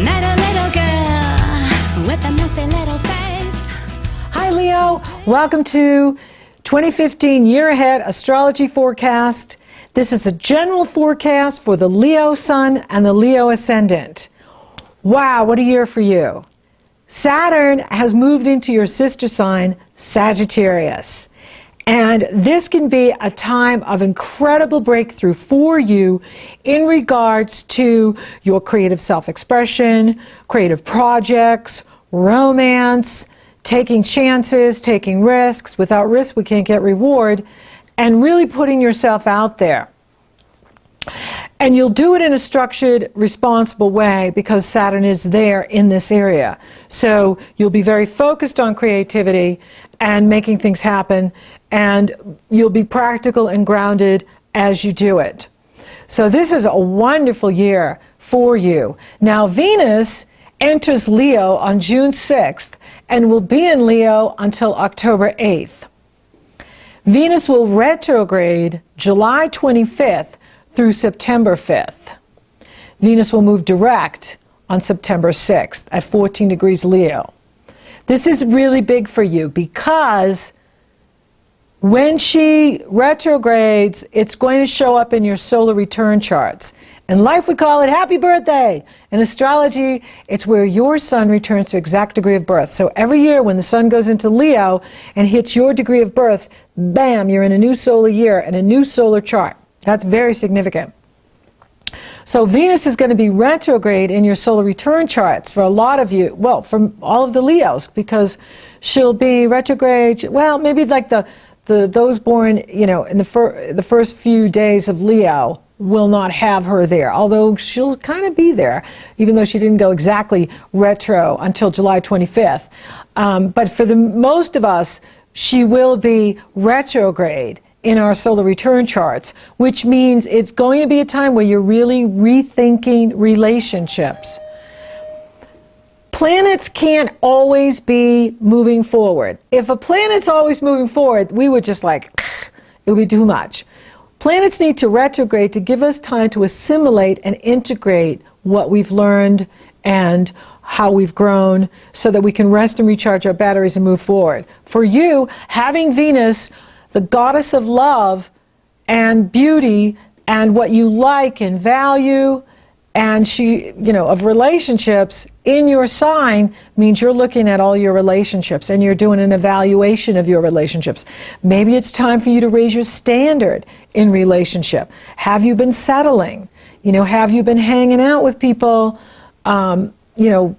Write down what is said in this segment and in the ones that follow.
met a little girl with a messy little face. Hi Leo, welcome to 2015 Year Ahead Astrology Forecast. This is a general forecast for the Leo Sun and the Leo Ascendant. Wow, what a year for you. Saturn has moved into your sister sign, Sagittarius. And this can be a time of incredible breakthrough for you in regards to your creative self-expression, creative projects, romance, taking chances, taking risks. Without risk, we can't get reward, and really putting yourself out there. And you'll do it in a structured, responsible way because Saturn is there in this area. So you'll be very focused on creativity and making things happen, and you'll be practical and grounded as you do it. So this is a wonderful year for you. Now Venus enters Leo on June 6th and will be in Leo until October 8th. Venus will retrograde July 25th through September 5th. Venus will move direct on September 6th at 14 degrees Leo. This is really big for you because when she retrogrades, it's going to show up in your solar return charts. In life, we call it happy birthday. In astrology, it's where your sun returns to exact degree of birth. So every year when the sun goes into Leo and hits your degree of birth, bam, you're in a new solar year and a new solar chart. That's very significant. So Venus is going to be retrograde in your solar return charts for a lot of you, well, from all of the Leos, because she'll be retrograde, well, maybe like those born, you know, in the first few days of Leo will not have her there, although she'll kind of be there, even though she didn't go exactly retro until July 25th. But for the most of us, she will be retrograde in our solar return charts, which means it's going to be a time where you're really rethinking relationships. Planets can't always be moving forward. If a planet's always moving forward, we would just like, it would be too much. Planets need to retrograde to give us time to assimilate and integrate what we've learned and how we've grown so that we can rest and recharge our batteries and move forward. For you, having Venus, the goddess of love and beauty and what you like and value, and she, you know, of relationships in your sign means you're looking at all your relationships and you're doing an evaluation of your relationships. Maybe it's time for you to raise your standard in relationship. Have you been settling? You know, have you been hanging out with people, you know,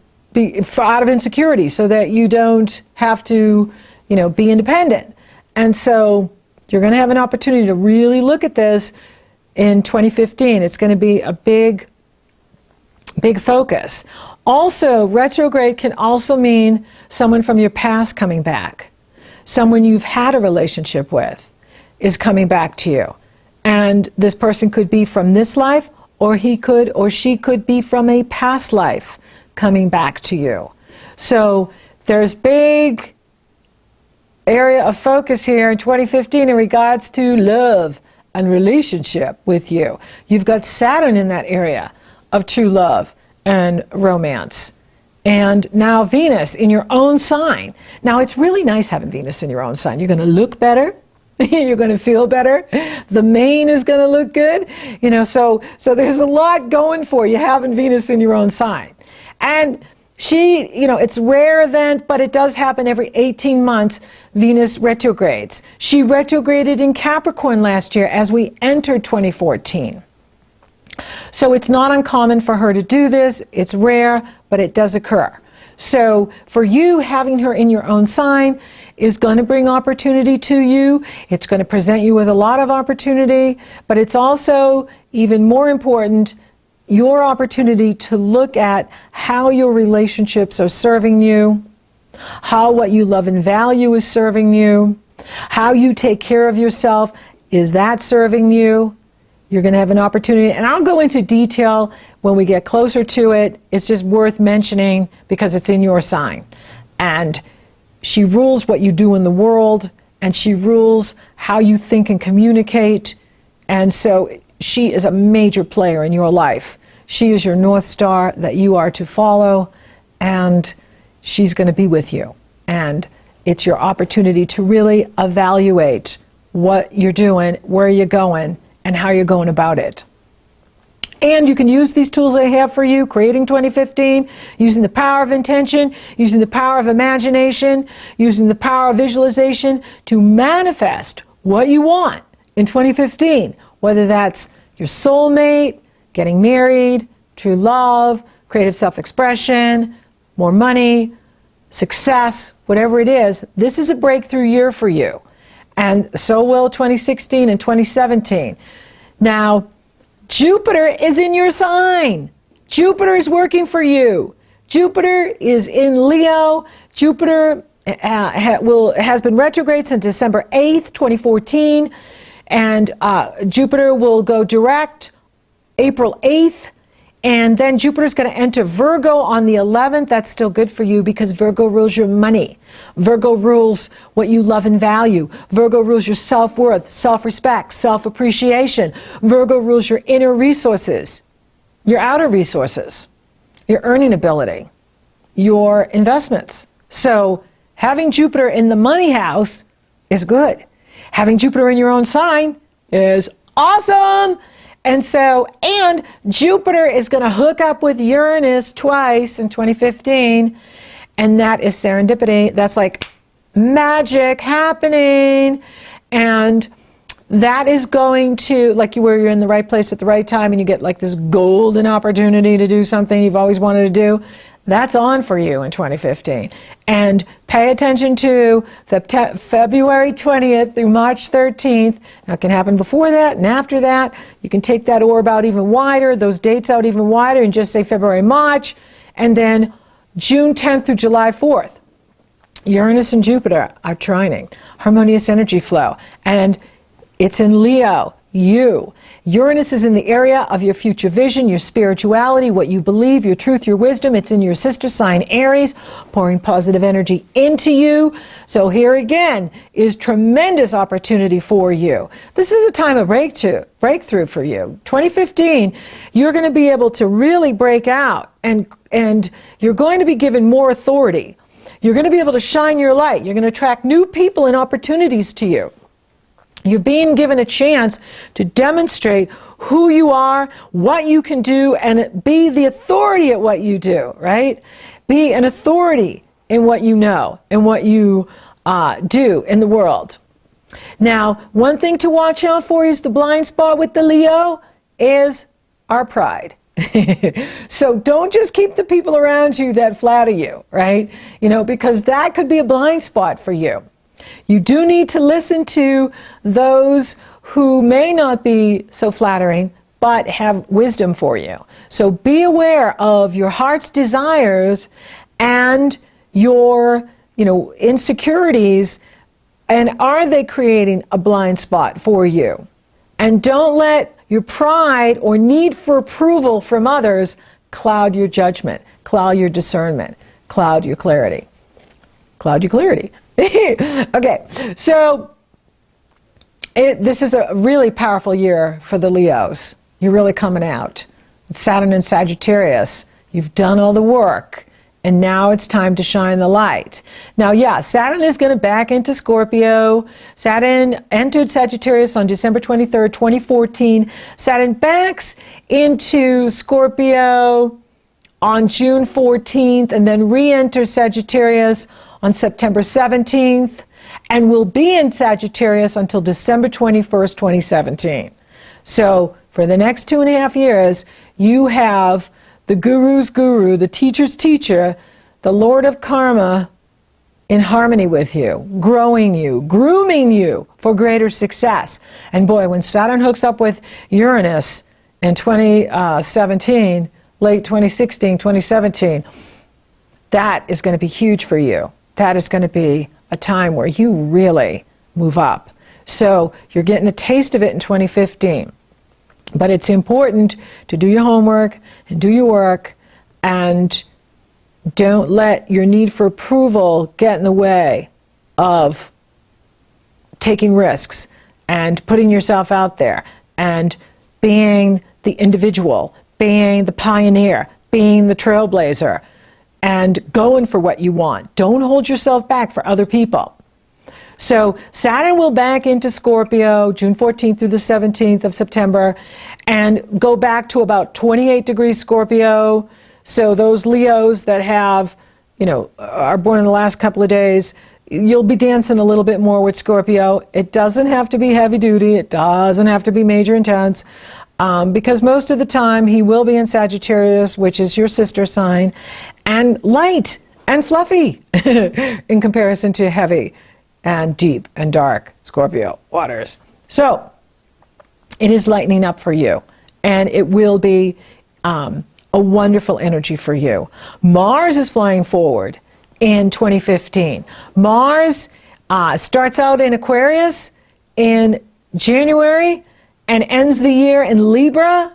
out of insecurity so that you don't have to, you know, be independent? And so you're going to have an opportunity to really look at this in 2015. It's going to be a big focus. Also, retrograde can also mean someone from your past coming back. Someone you've had a relationship with is coming back to you. And this person could be from this life, or he could or she could be from a past life coming back to you. So there's big area of focus here in 2015 in regards to love and relationship with you. You've got Saturn in that area of true love and romance. And now Venus in your own sign. Now it's really nice having Venus in your own sign. You're going to look better. You're going to feel better. The mane is going to look good. You know, so there's a lot going for you having Venus in your own sign. And she, you know, it's a rare event, but it does happen every 18 months, Venus retrogrades. She retrograded in Capricorn last year as we entered 2014. So it's not uncommon for her to do this. It's rare, but it does occur. So for you, having her in your own sign is going to bring opportunity to you. It's going to present you with a lot of opportunity, but it's also, even more important, your opportunity to look at how your relationships are serving you, how what you love and value is serving you, how you take care of yourself, is that serving you? You're going to have an opportunity, and I'll go into detail when we get closer to it. It's just worth mentioning because it's in your sign. And she rules what you do in the world, and she rules how you think and communicate. And so she is a major player in your life. She is your North Star that you are to follow, and she's going to be with you. And it's your opportunity to really evaluate what you're doing, where you're going, and how you're going about it. And you can use these tools I have for you, Creating 2015, using the power of intention, using the power of imagination, using the power of visualization to manifest what you want in 2015, whether that's your soulmate, getting married, true love, creative self-expression, more money, success, whatever it is. This is a breakthrough year for you. And so will 2016 and 2017. Now, Jupiter is in your sign. Jupiter is working for you. Jupiter is in Leo. Jupiter has been retrograde since December 8th, 2014. And Jupiter will go direct April 8th. And then Jupiter's going to enter Virgo on the 11th. That's still good for you because Virgo rules your money. Virgo rules what you love and value. Virgo rules your self-worth, self-respect, self-appreciation. Virgo rules your inner resources, your outer resources, your earning ability, your investments. So having Jupiter in the money house is good. Having Jupiter in your own sign is awesome. And Jupiter is going to hook up with Uranus twice in 2015, and that is serendipity. That's like magic happening, and that is going to, like where you're in the right place at the right time and you get like this golden opportunity to do something you've always wanted to do. That's on for you in 2015. And pay attention to the February 20th through March 13th. Now, it can happen before that and after that. You can take that orb out even wider, those dates out even wider, and just say February, March. And then June 10th through July 4th. Uranus and Jupiter are trining. Harmonious energy flow. And it's in Leo. Uranus is in the area of your future vision, your spirituality, what you believe, your truth, your wisdom. It's in your sister sign Aries, pouring positive energy into you. So here again is tremendous opportunity for you. This is a time of breakthrough for you. 2015, you're going to be able to really break out, and you're going to be given more authority. You're going to be able to shine your light. You're going to attract new people and opportunities to you. You're being given a chance to demonstrate who you are, what you can do, and be the authority at what you do, right? Be an authority in what you know and what you do in the world. Now, one thing to watch out for is the blind spot with the Leo is our pride. So don't just keep the people around you that flatter you, right? Because that could be a blind spot for you. You do need to listen to those who may not be so flattering, but have wisdom for you. So be aware of your heart's desires and your, insecurities, and are they creating a blind spot for you? And don't let your pride or need for approval from others cloud your judgment, cloud your discernment, cloud your clarity. Cloud your clarity. Okay, so this is a really powerful year for the Leos. You're really coming out. With Saturn and Sagittarius, you've done all the work, and now it's time to shine the light. Now, Saturn is going to back into Scorpio. Saturn entered Sagittarius on December 23rd, 2014. Saturn backs into Scorpio on June 14th, and then re-enters Sagittarius on September 17th, and will be in Sagittarius until December 21st, 2017. So for the next 2.5 years, you have the guru's guru, the teacher's teacher, the Lord of Karma in harmony with you, growing you, grooming you for greater success. And boy, when Saturn hooks up with Uranus in 2017, late 2016, 2017, that is going to be huge for you. That is going to be a time where you really move up. So you're getting a taste of it in 2015. But it's important to do your homework and do your work, and don't let your need for approval get in the way of taking risks and putting yourself out there and being the individual, being the pioneer, being the trailblazer, and going for what you want. Don't hold yourself back for other people. So Saturn will back into Scorpio June 14th through the 17th of September and go back to about 28 degrees Scorpio. So those Leos that have, are born in the last couple of days, you'll be dancing a little bit more with Scorpio. It doesn't have to be heavy duty. It doesn't have to be major intense. Because most of the time he will be in Sagittarius, which is your sister sign, and light and fluffy in comparison to heavy and deep and dark Scorpio waters. So it is lightening up for you, and it will be a wonderful energy for you. Mars is flying forward in 2015. Mars starts out in Aquarius in January and ends the year in Libra,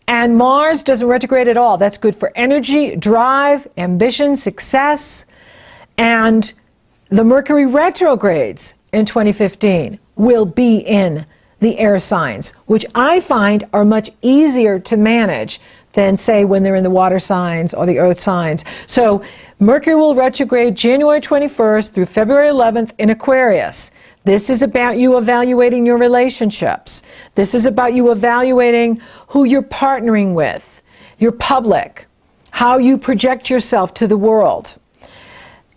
and Mars doesn't retrograde at all. That's good for energy, drive, ambition, success. And the Mercury retrogrades in 2015 will be in the air signs, which I find are much easier to manage than, say, when they're in the water signs or the earth signs. So Mercury will retrograde January 21st through February 11th in Aquarius. This is about you evaluating your relationships. This is about you evaluating who you're partnering with, your public, how you project yourself to the world.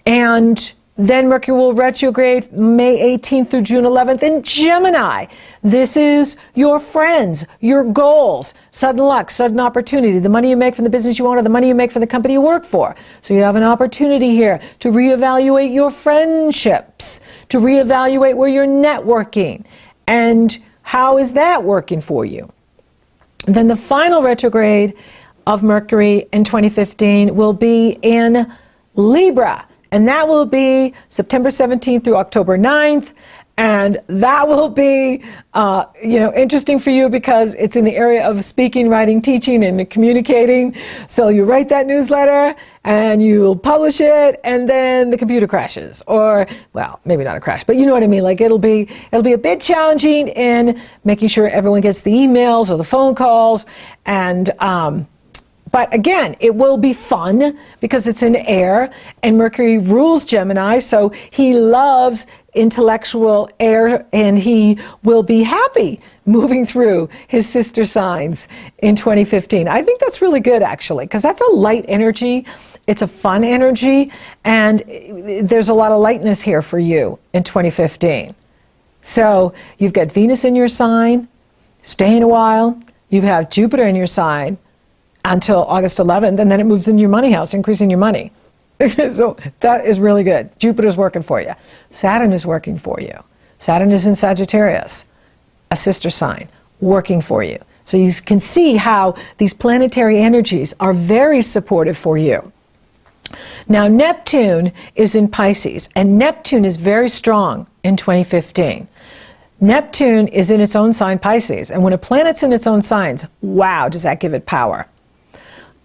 And then Mercury will retrograde May 18th through June 11th in Gemini. This is your friends, your goals, sudden luck, sudden opportunity, the money you make from the business you own or the money you make from the company you work for. So you have an opportunity here to reevaluate your friendships, to reevaluate where you're networking, and how is that working for you. And then the final retrograde of Mercury in 2015 will be in Libra. And that will be September 17th through October 9th. And that will be, interesting for you because it's in the area of speaking, writing, teaching, and communicating. So you write that newsletter and you'll publish it, and then the computer crashes. Or, well, maybe not a crash, but you know what I mean. Like it'll be a bit challenging in making sure everyone gets the emails or the phone calls. And but again, it will be fun because it's in air, and Mercury rules Gemini, so he loves intellectual air, and he will be happy moving through his sister signs in 2015. I think that's really good, actually, because that's a light energy. It's a fun energy, and there's a lot of lightness here for you in 2015. So you've got Venus in your sign, staying a while. You have Jupiter in your sign until August 11th, and then it moves into your money house, increasing your money. So that is really good. Jupiter's working for you. Saturn is working for you. Saturn is in Sagittarius, a sister sign, working for you. So you can see how these planetary energies are very supportive for you. Now Neptune is in Pisces, and Neptune is very strong in 2015. Neptune is in its own sign, Pisces, and when a planet's in its own signs, wow, does that give it power.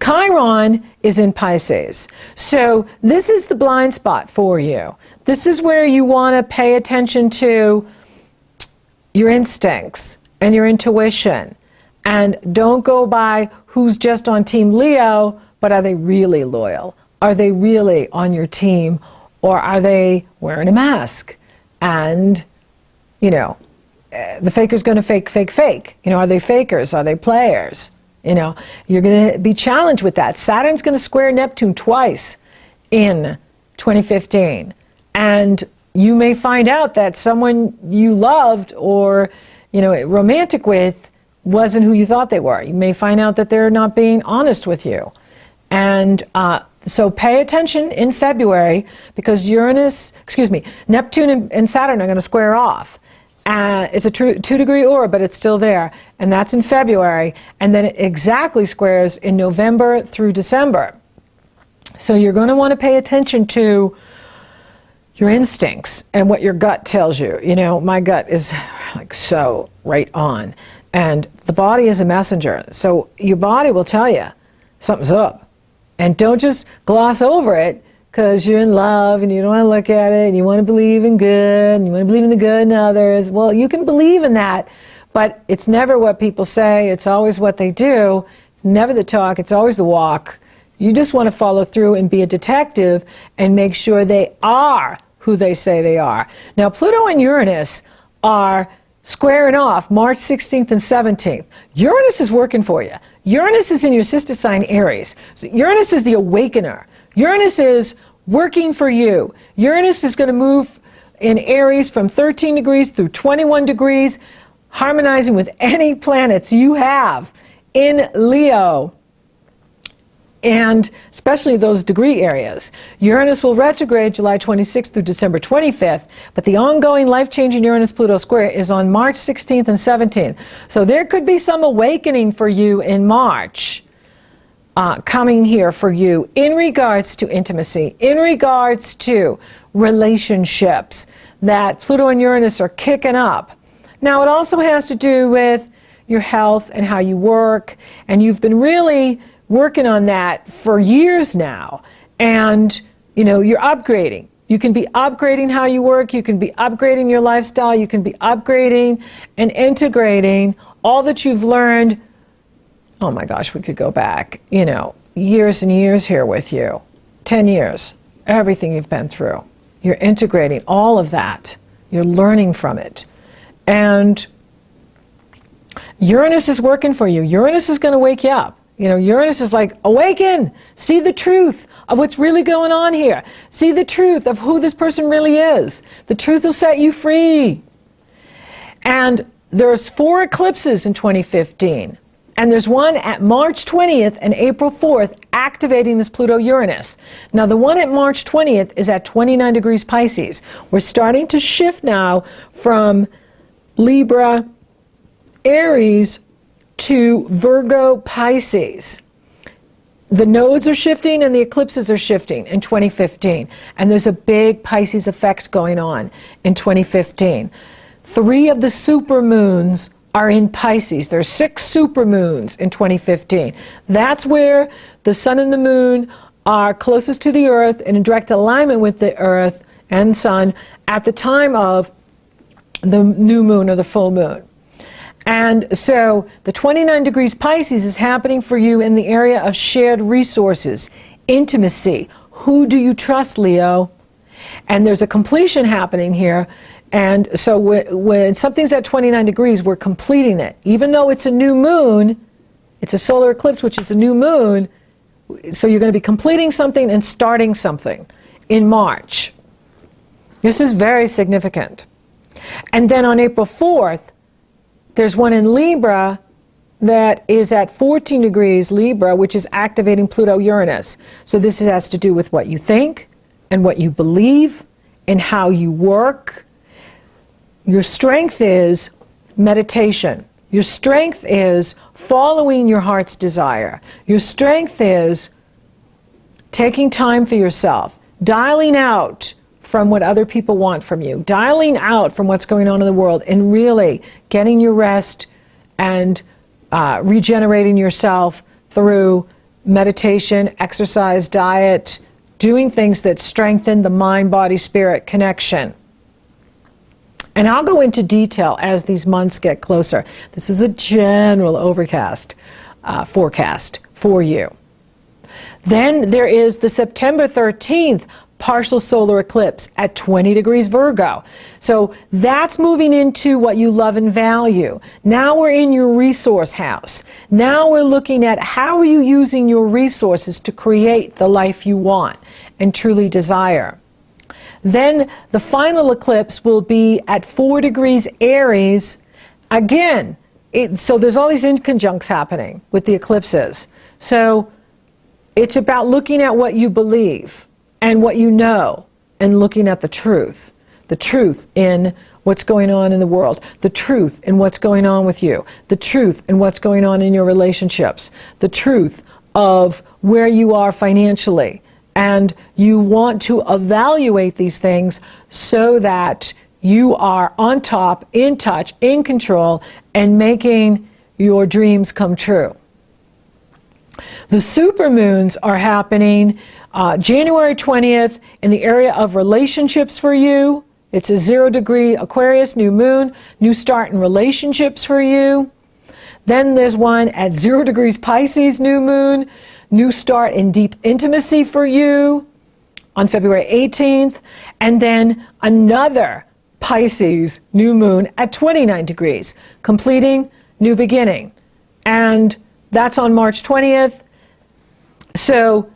Chiron is in Pisces. So this is the blind spot for you. This is where you want to pay attention to your instincts and your intuition. And don't go by who's just on Team Leo, but are they really loyal? Are they really on your team? Or are they wearing a mask? And, the faker's going to fake. Are they fakers? Are they players? You're going to be challenged with that. Saturn's going to square Neptune twice in 2015. And you may find out that someone you loved or, romantic with wasn't who you thought they were. You may find out that they're not being honest with you. And so pay attention in February because Neptune and Saturn are going to square off. It's a 2-degree orb, but it's still there, and that's in February, and then it exactly squares in November through December. So you're going to want to pay attention to your instincts and what your gut tells you. My gut is like so right on, and the body is a messenger, so your body will tell you something's up, and don't just gloss over it because you're in love and you don't want to look at it and you want to believe in good and you want to believe in the good in others. Well, you can believe in that, but it's never what people say. It's always what they do. never the talk, it's always the walk. You just want to follow through and be a detective and make sure they are who they say they are. Now, Pluto and Uranus are squaring off March 16th and 17th. Uranus is working for you. Uranus is in your sister sign Aries. So Uranus is the awakener. Uranus is working for you. Uranus is going to move in Aries from 13 degrees through 21 degrees, harmonizing with any planets you have in Leo, and especially those degree areas. Uranus will retrograde July 26th through December 25th, but the ongoing life-changing Uranus-Pluto square is on March 16th and 17th. So there could be some awakening for you in March coming here for you in regards to intimacy, in regards to relationships that Pluto and Uranus are kicking up. Now, it also has to do with your health and how you work, and you've been really working on that for years now, and you're upgrading. You can be upgrading how you work, you can be upgrading your lifestyle, you can be upgrading and integrating all that you've learned. Oh my gosh, we could go back, years and years here with you. 10 years, everything you've been through. You're integrating all of that. You're learning from it. And Uranus is working for you. Uranus is going to wake you up. Uranus is like, awaken, see the truth of what's really going on here. See the truth of who this person really is. The truth will set you free. And there's 4 eclipses in 2015. And there's one at March 20th and April 4th activating this Pluto-Uranus. Now, the one at March 20th is at 29 degrees Pisces. We're starting to shift now from Libra, Aries, to Virgo, Pisces. The nodes are shifting and the eclipses are shifting in 2015. And there's a big Pisces effect going on in 2015. 3 of the supermoons are in Pisces. There's 6 supermoons in 2015. That's where the sun and the moon are closest to the earth and in direct alignment with the earth and sun at the time of the new moon or the full moon. And so the 29 degrees Pisces is happening for you in the area of shared resources, intimacy. Who do you trust, Leo? And there's a completion happening here. And so when something's at 29 degrees, we're completing it. Even though it's a new moon, it's a solar eclipse, which is a new moon, so you're going to be completing something and starting something in March. This is very significant. And then on April 4th, there's one in Libra that is at 14 degrees Libra, which is activating Pluto-Uranus. So this has to do with what you think and what you believe and how you work. Your strength is meditation. Your strength is following your heart's desire. Your strength is taking time for yourself, dialing out from what other people want from you, dialing out from what's going on in the world, and really getting your rest and regenerating yourself through meditation, exercise, diet, doing things that strengthen the mind-body-spirit connection. And I'll go into detail as these months get closer. This is a general forecast for you. Then there is the September 13th partial solar eclipse at 20 degrees Virgo. So that's moving into what you love and value. Now we're in your resource house. Now we're looking at how are you using your resources to create the life you want and truly desire. Then the final eclipse will be at 4 degrees Aries. Again, so there's all these inconjuncts happening with the eclipses. So it's about looking at what you believe and what you know, and looking at the truth in what's going on in the world, the truth in what's going on with you, the truth in what's going on in your relationships, the truth of where you are financially. And you want to evaluate these things so that you are on top, in touch, in control, and making your dreams come true. The supermoons are happening January 20th in the area of relationships for you. It's a 0 degree Aquarius, new moon, new start in relationships for you. Then there's one at 0 degrees Pisces new moon, new start in deep intimacy for you on February 18th. And then another Pisces new moon at 29 degrees, completing new beginning. And that's on March 20th. So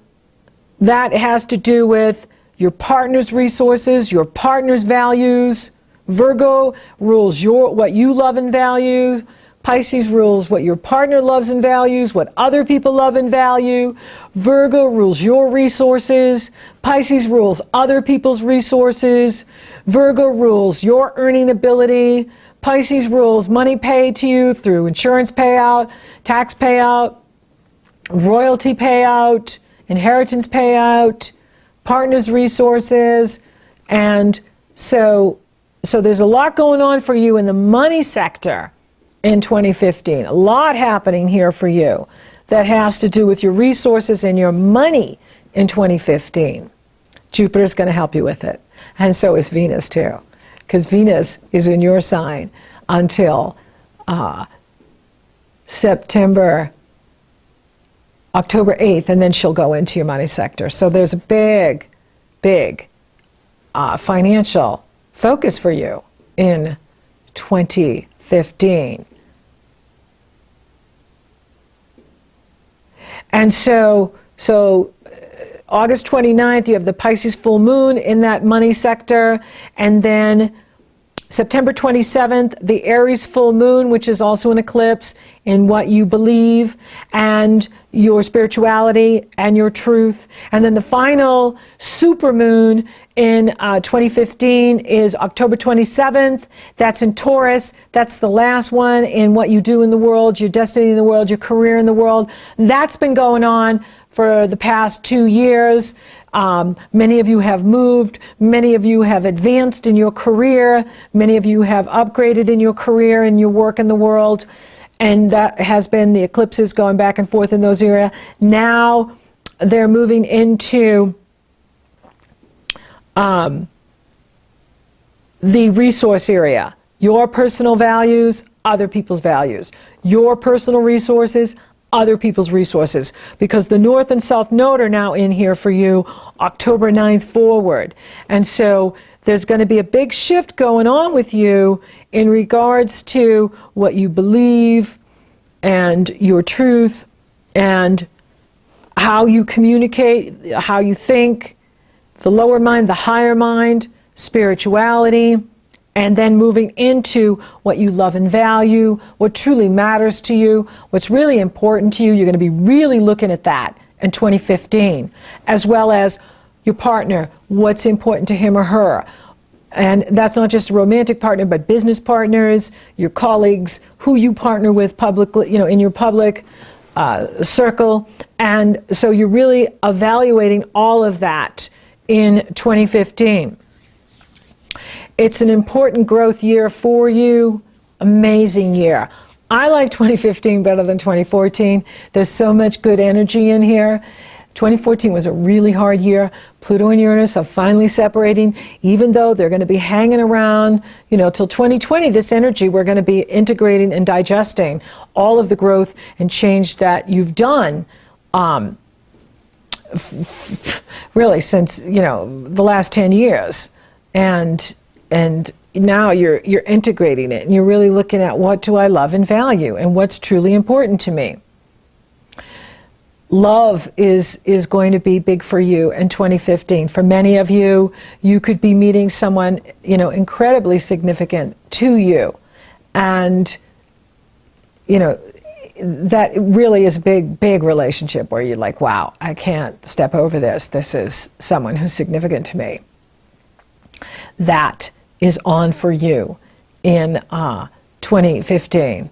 that has to do with your partner's resources, your partner's values. Virgo rules what you love and value. Pisces rules what your partner loves and values, what other people love and value. Virgo rules your resources. Pisces rules other people's resources. Virgo rules your earning ability. Pisces rules money paid to you through insurance payout, tax payout, royalty payout, inheritance payout, partner's resources. And so there's a lot going on for you in the money sector in 2015. A lot happening here for you that has to do with your resources and your money in 2015. Jupiter's going to help you with it. And so is Venus too, because Venus is in your sign until October 8th, and then she'll go into your money sector. So there's a big financial focus for you in 2015. And so August 29th, you have the Pisces full moon in that money sector. And then September 27th, the Aries full moon, which is also an eclipse in what you believe and your spirituality and your truth. And then the final super moon in 2015 is October 27th. That's in Taurus. That's the last one in what you do in the world, your destiny in the world, your career in the world. That's been going on for the past 2 years. Many of you have moved. Many of you have advanced in your career. Many of you have upgraded in your career and your work in the world. And that has been the eclipses going back and forth in those areas. Now they're moving into the resource area. Your personal values, other people's values. Your personal resources, other people's resources, because the North and South Node are now in here for you October 9th forward. And so there's going to be a big shift going on with you in regards to what you believe and your truth and how you communicate, how you think, the lower mind, the higher mind, spirituality, and then moving into what you love and value, what truly matters to you, what's really important to you. You're going to be really looking at that in 2015, as well as your partner, what's important to him or her. And that's not just a romantic partner, but business partners, your colleagues, who you partner with publicly, in your public circle. And so you're really evaluating all of that in 2015. It's an important growth year for you, amazing year. I like 2015 better than 2014. There's so much good energy in here. 2014 was a really hard year. Pluto and Uranus are finally separating, even though they're going to be hanging around, till 2020. This energy, we're going to be integrating and digesting all of the growth and change that you've done really since, the last 10 years. And now you're integrating it, and you're really looking at what do I love and value and what's truly important to me. Love is going to be big for you in 2015. For many of you, you could be meeting someone, incredibly significant to you. And, that really is a big relationship where you're like, wow, I can't step over this. This is someone who's significant to me. That is on for you in 2015.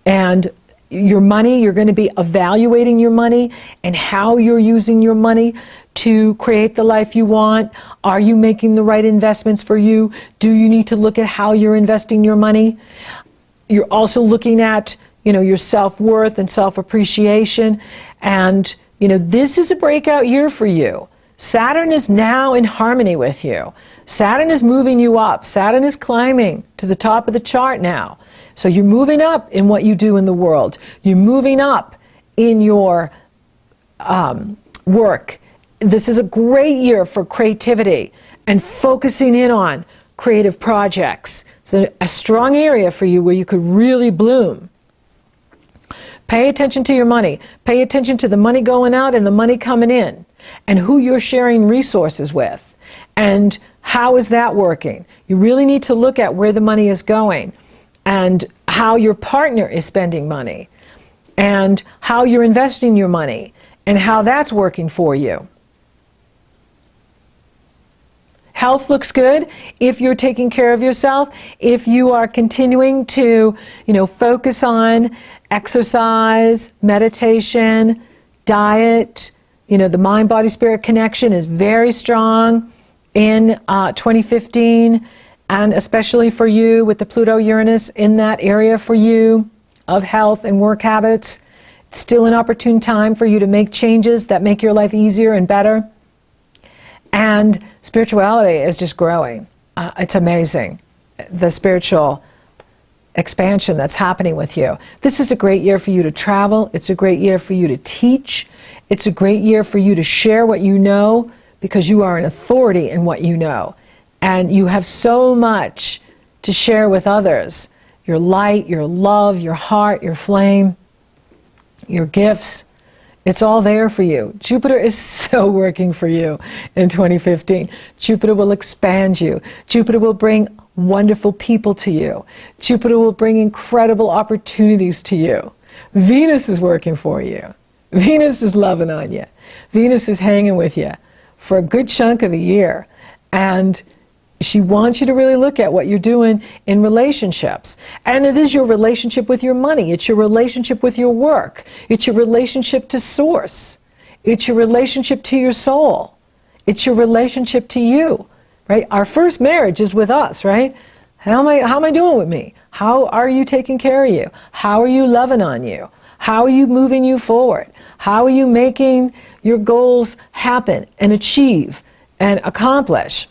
And your money, you're going to be evaluating your money and how you're using your money to create the life you want. Are you making the right investments for you? Do you need to look at how you're investing your money? You're also looking at, your self-worth and self-appreciation. And, this is a breakout year for you. Saturn is now in harmony with you. Saturn is moving you up. Saturn is climbing to the top of the chart now. So you're moving up in what you do in the world. You're moving up in your work. This is a great year for creativity and focusing in on creative projects. It's a strong area for you where you could really bloom. Pay attention to your money. Pay attention to the money going out and the money coming in, and who you're sharing resources with, and how is that working. You really need to look at where the money is going, and how your partner is spending money, and how you're investing your money, and how that's working for you. Health looks good if you're taking care of yourself, if you are continuing to, focus on exercise, meditation, diet. The mind-body-spirit connection is very strong in 2015, and especially for you with the Pluto-Uranus in that area for you of health and work habits. It's still an opportune time for you to make changes that make your life easier and better. And spirituality is just growing. It's amazing, the spiritual expansion that's happening with you. This is a great year for you to travel. It's a great year for you to teach. It's a great year for you to share what you know, because you are an authority in what you know. And you have so much to share with others. Your light, your love, your heart, your flame, your gifts. It's all there for you. Jupiter is so working for you in 2015. Jupiter will expand you. Jupiter will bring wonderful people to you. Jupiter will bring incredible opportunities to you. Venus is working for you. Venus is loving on you. Venus is hanging with you for a good chunk of the year. And she wants you to really look at what you're doing in relationships. And it is your relationship with your money. It's your relationship with your work. It's your relationship to source. It's your relationship to your soul. It's your relationship to you, right? Our first marriage is with us, right? How am I doing with me? How are you taking care of you? How are you loving on you? How are you moving you forward? How are you making your goals happen and achieve and accomplish?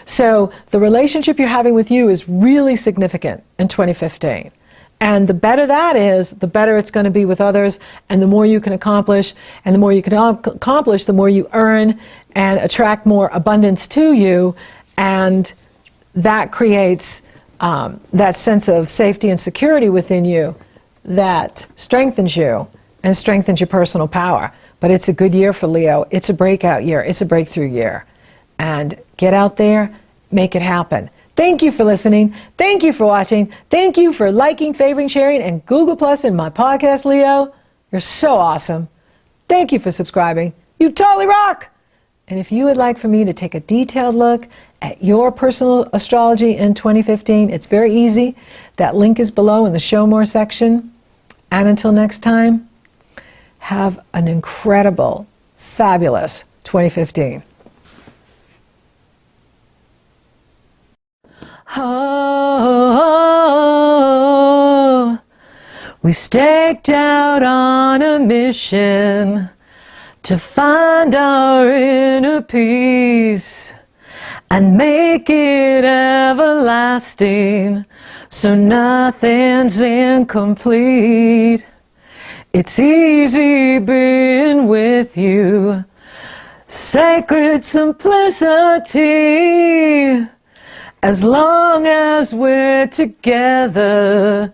So the relationship you're having with you is really significant in 2015. And the better that is, the better it's going to be with others, and the more you can accomplish, and the more you can accomplish, the more you earn and attract more abundance to you, and that creates that sense of safety and security within you that strengthens you and strengthens your personal power. But it's a good year for Leo. It's a breakout year. It's a breakthrough year. And get out there, make it happen. Thank you for listening. Thank you for watching. Thank you for liking, favoring, sharing, and Google Plus in my podcast, Leo. You're so awesome. Thank you for subscribing. You totally rock! And if you would like for me to take a detailed look at your personal astrology in 2015, it's very easy. That link is below in the Show More section. And until next time, have an incredible, fabulous 2015. Oh, we staked out on a mission to find our inner peace and make it everlasting, so nothing's incomplete. It's easy being with you, sacred simplicity. As long as we're together,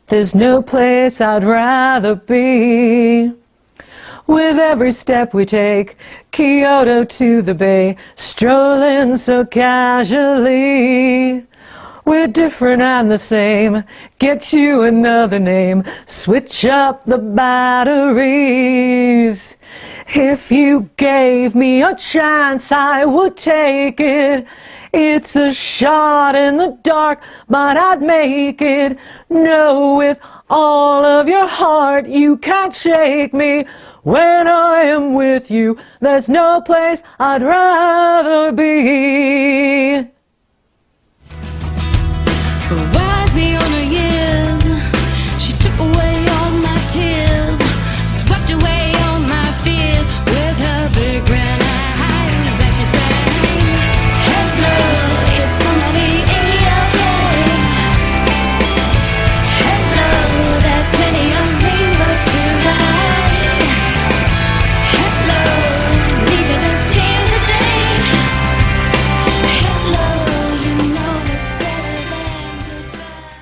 there's no place I'd rather be. With every step we take, Kyoto to the bay, strolling so casually. We're different and the same, get you another name, switch up the batteries. If you gave me a chance, I would take it. It's a shot in the dark, but I'd make it. Know with all of your heart you can't shake me. When I am with you, there's no place I'd rather be.